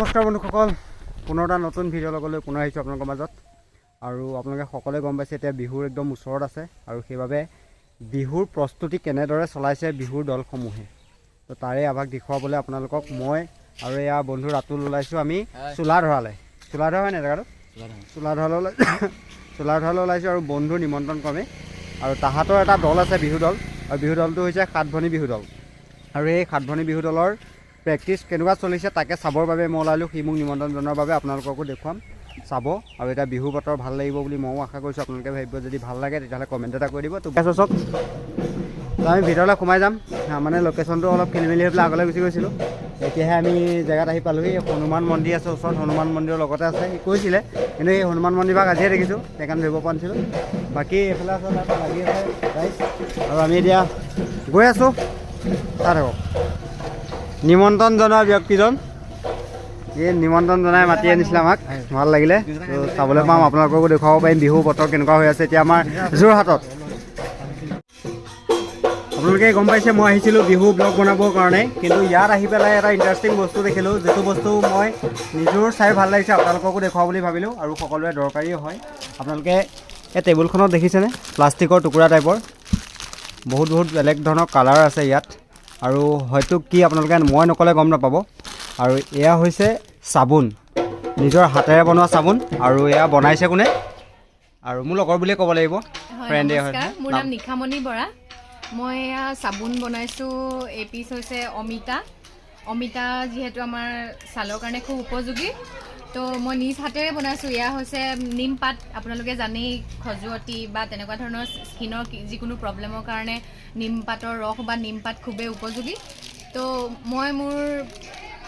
নমস্কাৰ বন্ধুসকল, পুনৰ এটা নতুন ভিডিঅ' লগলৈ পুনৰ আহিছোঁ আপোনালোকৰ মাজত। আৰু আপোনালোকে সকলোৱে গম পাইছে এতিয়া বিহুৰ একদম ওচৰত আছে আৰু সেইবাবে বিহুৰ প্ৰস্তুতি কেনেদৰে চলাইছে বিহুৰ দলসমূহে, তো তাৰে আভাস দেখুৱাবলৈ আপোনালোকক মই আৰু এয়া বন্ধু ৰাতুল ওলাইছোঁ। আমি চোলাধৰালৈ হয় নাই জেগাটো? চোলাধৰালৈ ওলাইছোঁ আৰু বন্ধুৰ নিমন্ত্ৰণ ক্ৰমে। আৰু তাহাঁতৰ এটা দল আছে বিহু দল, আৰু বিহু দলটো হৈছে সাতভনী বিহু দল। আৰু এই সাতভনী বিহু দলৰ প্ৰেক্টিচ কেনেকুৱা চলিছে তাকে চাবৰ বাবে মই ওলালোঁ। সি মোক নিমন্ত্ৰণ জনোৱাৰ বাবে আপোনালোককো দেখুৱাম, চাব। আৰু এতিয়া বিহু বতৰ ভাল লাগিব বুলি ময়ো আশা কৰিছোঁ। আপোনালোকে ভাবিব যদি ভাল লাগে তেতিয়াহ'লে কমেণ্ট এটা কৰি দিব। তো চাওক, আমি ভিতৰলৈ সোমাই যাম। মানে লোকেশ্যনটো অলপ খেলি মেলি হৈ পেলাই আগলৈ গুচি গৈছিলোঁ। এতিয়াহে আমি জেগাত আহি পালোঁহি। হনুমান মন্দিৰ আছে ওচৰত, হনুমান মন্দিৰৰ লগতে আছে। সি কৈছিলে, কিন্তু এই হনুমান মন্দিৰভাগ আজিহে দেখিছোঁ, সেইকাৰণে ধৰিব পৰা নাছিলোঁ। বাকী এইফালে আছে, তাত লাগি আছে ৰাইজ। আৰু আমি এতিয়া গৈ আছোঁ। চাই থাকক নিমন্ত্ৰণ জনোৱা ব্যক্তিজন, এই নিমন্ত্ৰণ জনাই মাতি আনিছিলে আমাক, ভাল লাগিলে। তো চাবলৈ পাম, আপোনালোককো দেখুৱাব পাৰিম বিহু বতৰ কেনেকুৱা হৈ আছে এতিয়া আমাৰ যোৰহাটত। আপোনালোকে গম পাইছে মই আহিছিলোঁ বিহু ব্লগ বনাবৰ কাৰণে, কিন্তু ইয়াত আহি পেলাই এটা ইণ্টাৰেষ্টিং বস্তু দেখিলোঁ, যিটো বস্তু মই নিজৰো চাই ভাল লাগিছে, আপোনালোককো দেখুৱাওঁ বুলি ভাবিলোঁ আৰু সকলোৰে দৰকাৰীও হয়। আপোনালোকে এই টেবুলখনত দেখিছেনে, প্লাষ্টিকৰ টুকুৰা টাইপৰ বহুত বেলেগ ধৰণৰ কালাৰ আছে ইয়াত। আৰু হয়তো কি আপোনালোকে মই নক'লে গম নাপাব। আৰু এয়া হৈছে চাবোন, নিজৰ হাতেৰে বনোৱা চাবোন। আৰু এয়া বনাইছে কোনে? আৰু মোৰ লগৰ বুলিয়ে ক'ব লাগিব, ফ্ৰেণ্ডে হয়। মোৰ নাম নিখামণি বৰা। মই এয়া চাবোন বনাইছোঁ। এই পিচ হৈছে অমিতা, যিহেতু আমাৰ ছালৰ কাৰণে খুব উপযোগী, তো মই নিজ হাতেৰে বনাইছোঁ। এয়া হৈছে নিমপাত, আপোনালোকে জানেই খজুৱতি বা তেনেকুৱা ধৰণৰ স্কিনৰ যিকোনো প্ৰব্লেমৰ কাৰণে নিমপাতৰ ৰস বা নিমপাত খুবেই উপযোগী। তো মই মোৰ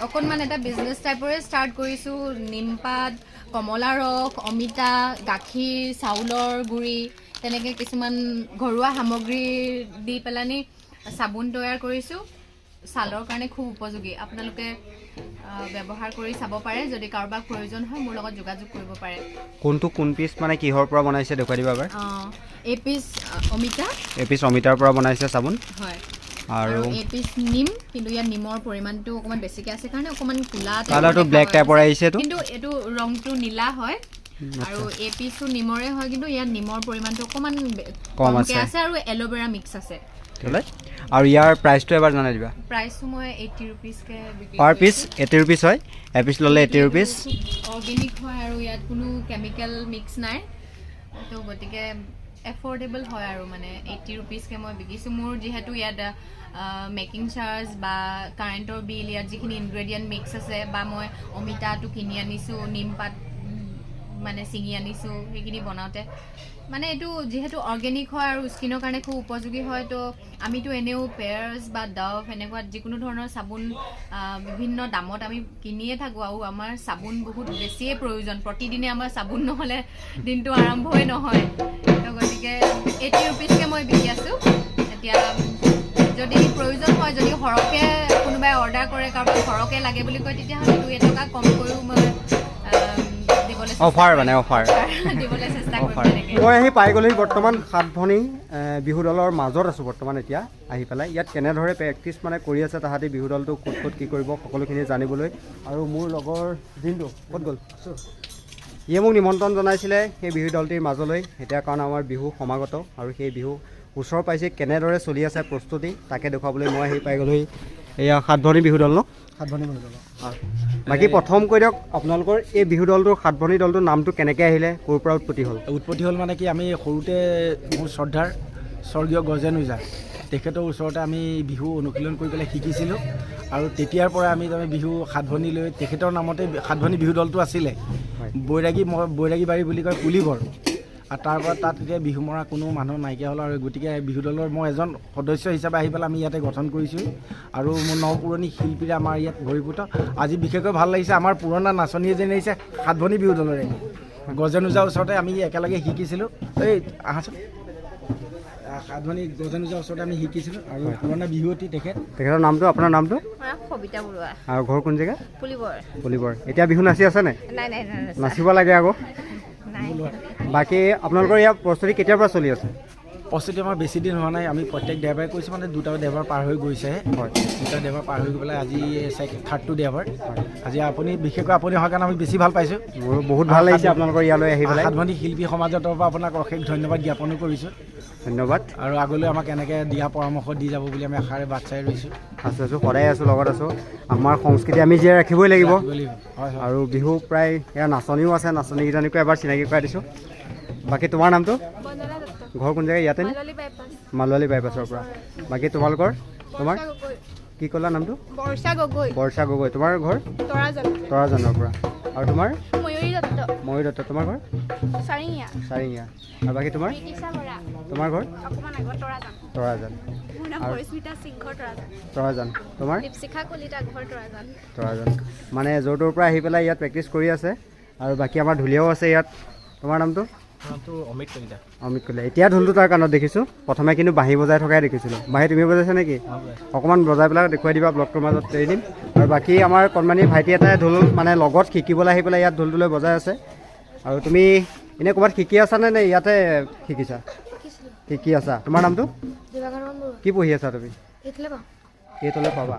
অকণমান এটা বিজনেছ টাইপৰে ষ্টাৰ্ট কৰিছোঁ। নিমপাত, কমলা ৰস, অমিতা, গাখীৰ, চাউলৰ গুড়ি, তেনেকৈ কিছুমান ঘৰুৱা সামগ্ৰী দি পেলানি চাবোন তৈয়াৰ কৰিছোঁ। ছালৰ কাৰণে খুব উপযোগী, আপোনালোকে ব্যৱহাৰ কৰি চাব পাৰে। যদি কাৰোবাক প্ৰয়োজন হয় মোৰ লগত যোগাযোগ কৰিব পাৰে। কোন পিচ মানে কিহৰ পৰা বনাইছে দেখুৱাই দিব এবাৰ। এই পিচ অমিতাৰ পৰা বনাইছে চাবোন, হয়। আৰু এই পিচ নিম, কিন্তু ইয়াত নিমৰ পৰিমাণটো অকণমান বেছিকৈ আছে কাৰণে অকণমান ক'লা কালাৰটো ব্লেক টাইপৰ আহিছে, কিন্তু এইটো ৰংটো নীলা হয়। আৰু এই পিচটো নিমৰে হয়, কিন্তু ইয়াত নিমৰ পৰিমাণটো অকণমান কমকৈ আছে আৰু এল'ভেৰা মিক্স আছে। আৰু ইয়াৰ প্ৰাইচটো এবাৰ জনাই দিবা। প্ৰাইচটো মই 80 ৰুপিজকৈ পাৰ পিচ 80 ৰুপিজ হয়, এপিচ ল'লে 80 ৰুপিজ। অৰ্গেনিক হয় আৰু ইয়াত কোনো কেমিকেল মিক্স নাই, তো গতিকে এফৰ্ডেবল হয়। আৰু মানে 80 ৰুপিজকৈ মই বিকিছোঁ। মোৰ যিহেতু ইয়াত মেকিং চাৰ্জ বা কাৰেণ্টৰ বিল, ইয়াত যিখিনি ইনগ্ৰেডিয়েণ্ট মিক্স আছে, বা মই অমিতাটো কিনি আনিছোঁ, নিমপাত মানে ছিঙি আনিছোঁ, সেইখিনি বনাওঁতে মানে এইটো যিহেতু অৰ্গেনিক হয় আৰু স্কিনৰ কাৰণে খুব উপযোগী হয়। তো আমিতো এনেও পেয়াৰ্ছ বা ডাভ এনেকুৱা যিকোনো ধৰণৰ চাবোন বিভিন্ন দামত আমি কিনিয়ে থাকোঁ, আৰু আমাৰ চাবোন বহুত বেছিয়ে প্ৰয়োজন। প্ৰতিদিনে আমাৰ চাবোন নহ'লে দিনটো আৰম্ভই নহয়। তো গতিকে 80 ৰুপিজকৈ মই বিকি আছোঁ। এতিয়া যদি প্ৰয়োজন হয়, যদি সৰহকৈ কোনোবাই অৰ্ডাৰ কৰে, কাৰোবাক সৰহকৈ লাগে বুলি কয়, তেতিয়াহ'লে 2 এটকা কমকৈও মই অফাৰ দিবলৈ চেষ্টা কৰিম। মই আহি পাই গ'লোহি বৰ্তমান সাতভনী বিহু দলৰ মাজত আছোঁ বৰ্তমান এতিয়া আহি পেলাই। ইয়াত কেনেদৰে প্ৰেক্টিচ মানে কৰি আছে তাহাঁতি বিহু দলটো ক'ত কি কৰিব সকলোখিনি জানিবলৈ। আৰু মোৰ লগৰ দিনটো ক'ত গ'ল? ইয়ে মোক নিমন্ত্ৰণ জনাইছিলে সেই বিহু দলটিৰ মাজলৈ এতিয়া, কাৰণ আমাৰ বিহু সমাগত আৰু সেই বিহু ওচৰ পাইছে। কেনেদৰে চলি আছে প্ৰস্তুতি তাকে দেখুৱাবলৈ মই আহি পাই গ'লোহি। এয়া সাতভনী বিহু দল ন? সাতভনী বিহু দল। বাকী প্ৰথম কৈ দিয়ক, আপোনালোকৰ এই বিহু দলটোৰ সাতভনী দলটোৰ নামটো কেনেকৈ আহিলে, ক'ৰ পৰা উৎপত্তি হ'ল মানে কি, আমি সৰুতে মোৰ শ্ৰদ্ধাৰ স্বৰ্গীয় গজেন ওজা তেখেতৰ ওচৰতে আমি বিহু অনুশীলন কৰি পেলাই শিকিছিলোঁ। আৰু তেতিয়াৰ পৰা আমি বিহু সাতভনী লৈ তেখেতৰ নামতে সাতভনী বিহু দলটো আছিলে। বৈৰাগী বাৰী বুলি কয় পুলিবৰ। আৰু তাৰপৰা তাত এতিয়া বিহু মৰা কোনো মানুহ নাইকিয়া হ'ল, আৰু গতিকে বিহু দলৰ মই এজন সদস্য হিচাপে আহি পেলাই আমি ইয়াতে গঠন কৰিছোঁ। আৰু মোৰ নপুৰণি শিল্পীৰে আমাৰ ইয়াত ভৰিপূত। আজি বিশেষকৈ ভাল লাগিছে, আমাৰ পুৰণা নাচনী এজনী আহিছে সাতভনী বিহু দলৰে, গজেন ওজাৰ ওচৰতে আমি একেলগে শিকিছিলোঁ। এই আহাচোন, সাতভনী গজেন ওজাৰ ওচৰতে আমি শিকিছিলোঁ। আৰু পুৰণা বিহুৱতী তেখেতৰ নামটো, আপোনাৰ নামটো? সবিতা বৰুৱা। আৰু ঘৰ কোন জেগা? পুলিবৰ। এতিয়া বিহু নাচি আছে নাই? নাচিব লাগে আকৌ। বাকী আপোনালোকৰ ইয়াৰ প্ৰস্তুতি কেতিয়াৰ পৰা চলি আছে? প্ৰস্তুতি আমাৰ বেছি দিন হোৱা নাই আমি প্ৰত্যেক দেওবাৰে কৰিছোঁ মানে দুটা দেওবাৰ পাৰ হৈ গৈছেহে হয় দুটা দেওবাৰ পাৰ হৈ গৈ পেলাই আজি থাৰ্ডটো দেওবাৰ আজি আপুনি বিশেষকৈ আপুনি অহাৰ কাৰণে আমি বেছি ভাল পাইছোঁ মোৰো বহুত ভাল লাগিছে আপোনালোকৰ ইয়ালৈ আহি পেলাই সাতভনী শিল্পী সমাজৰ তৰফৰ পৰা আপোনাক অশেষ ধন্যবাদ জ্ঞাপনো কৰিছোঁ ধন্যবাদ আৰু আগলৈ আমাক এনেকৈ দিয়া পৰামৰ্শ দি যাব বুলি আমি আশাৰে বাট চাই ৰৈছোঁ আছোঁ সদায় আছোঁ লগত আছোঁ আমাৰ সংস্কৃতি আমি জীয়াই ৰাখিবই লাগিব হয় হয় আৰু বিহু প্ৰায় এয়া নাচনীও আছে নাচনীকেইজনীকো এবাৰ চিনাকি কৰাই দিছোঁ বাকী তোমাৰ নামটো ঘৰ কোন জেগা ইয়াতে নে মালোৱালী বাইপাছৰ পৰা বাকী তোমালোকৰ তোমাৰ কি ক'লা নামটো বৰ্ষা গগৈ তোমাৰ ঘৰ তৰাজানৰ পৰা আৰু তোমাৰ ময়ূৰী দত্ত তোমাৰ ঘৰ চাৰিঙীয়া আৰু বাকী তোমাৰ তোমাৰ ঘৰ তৰাজান আৰু তৰাজান তোমাৰ তৰাজান মানে য'ৰ ত'ৰ পৰা আহি পেলাই ইয়াত প্ৰেক্টিচ কৰি আছে আৰু বাকী আমাৰ ঢুলীয়াও আছে ইয়াত তোমাৰ নামটো অমিত কলিতা অমিত কলিতা এতিয়া ঢোলটো তাৰ কাণত দেখিছোঁ প্ৰথমে কিন্তু বাঁহী বজাই থকাই দেখিছিলোঁ বাঁহী তুমি বজাইছা নেকি অকণমান বজাই পেলাই দেখুৱাই দিবা ব্লগটোৰ মাজত এৰি দিম আৰু বাকী আমাৰ কণমানি ভাইটি এটাই ঢোল মানে লগত শিকিবলৈ আহি পেলাই ইয়াত ঢোলটো লৈ বজাই আছে আৰু তুমি এনেই ক'ৰবাত শিকি আছানে নে ইয়াতে শিকিছা শিকি আছা তোমাৰ নামটো কি পঢ়ি আছা তুমি এইটোলৈ পাবা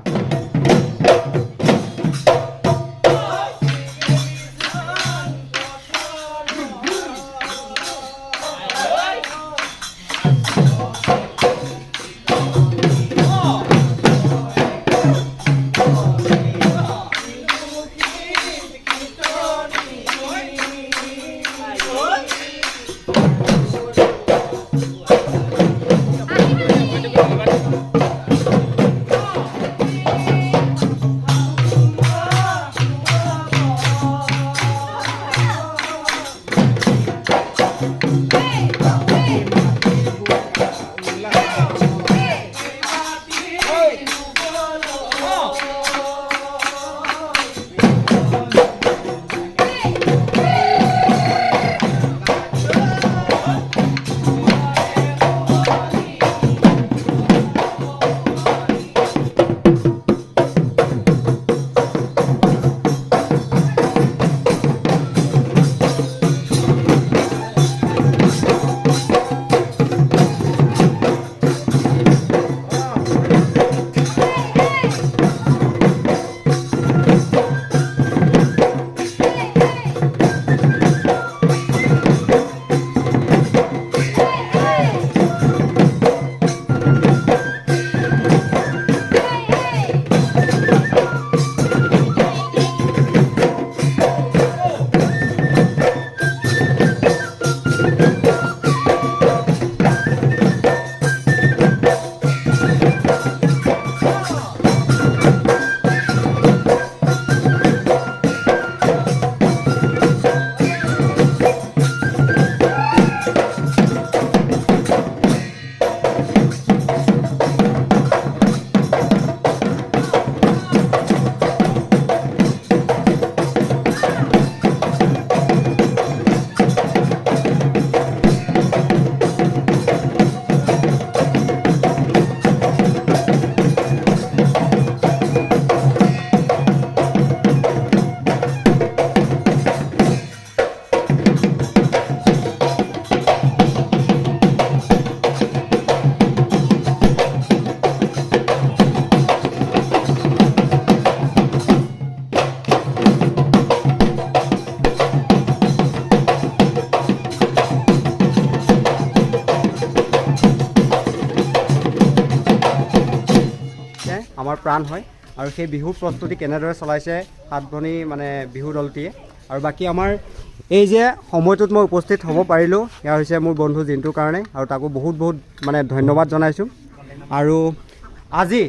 আমাৰ প্ৰাণ হয় আৰু সেই বিহু প্ৰস্তুতি কেনেদৰে চলাইছে সাতভনী মানে বিহু দলটিয়ে আৰু বাকী আমাৰ এই যে সময়টোত মই উপস্থিত হ'ব পাৰিলোঁ এয়া হৈছে মোৰ বন্ধু জিন্টুৰ কাৰণে আৰু তাকো বহুত বহুত মানে ধন্যবাদ জনাইছোঁ আৰু আজি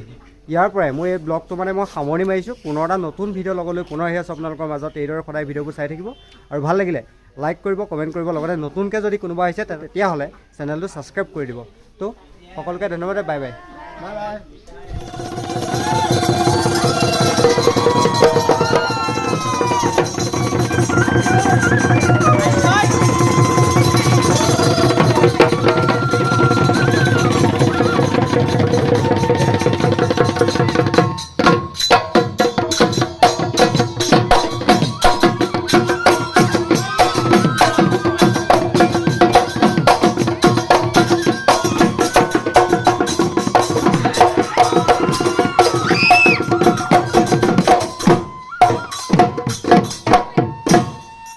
ইয়াৰ পৰাই মই এই ব্লগটো মানে মই সামৰণি মাৰিছোঁ পুনৰ এটা নতুন ভিডিঅ' লগলৈ পুনৰ আহি আছোঁ আপোনালোকৰ মাজত এইদৰে সদায় ভিডিঅ'বোৰ চাই থাকিব আৰু ভাল লাগিলে লাইক কৰিব কমেণ্ট কৰিব লগতে নতুনকৈ যদি কোনোবা আহিছে তেতিয়াহ'লে চেনেলটো ছাবস্ক্ৰাইব কৰি দিব তো সকলোকে ধন্যবাদ বাই বাই বাই বাই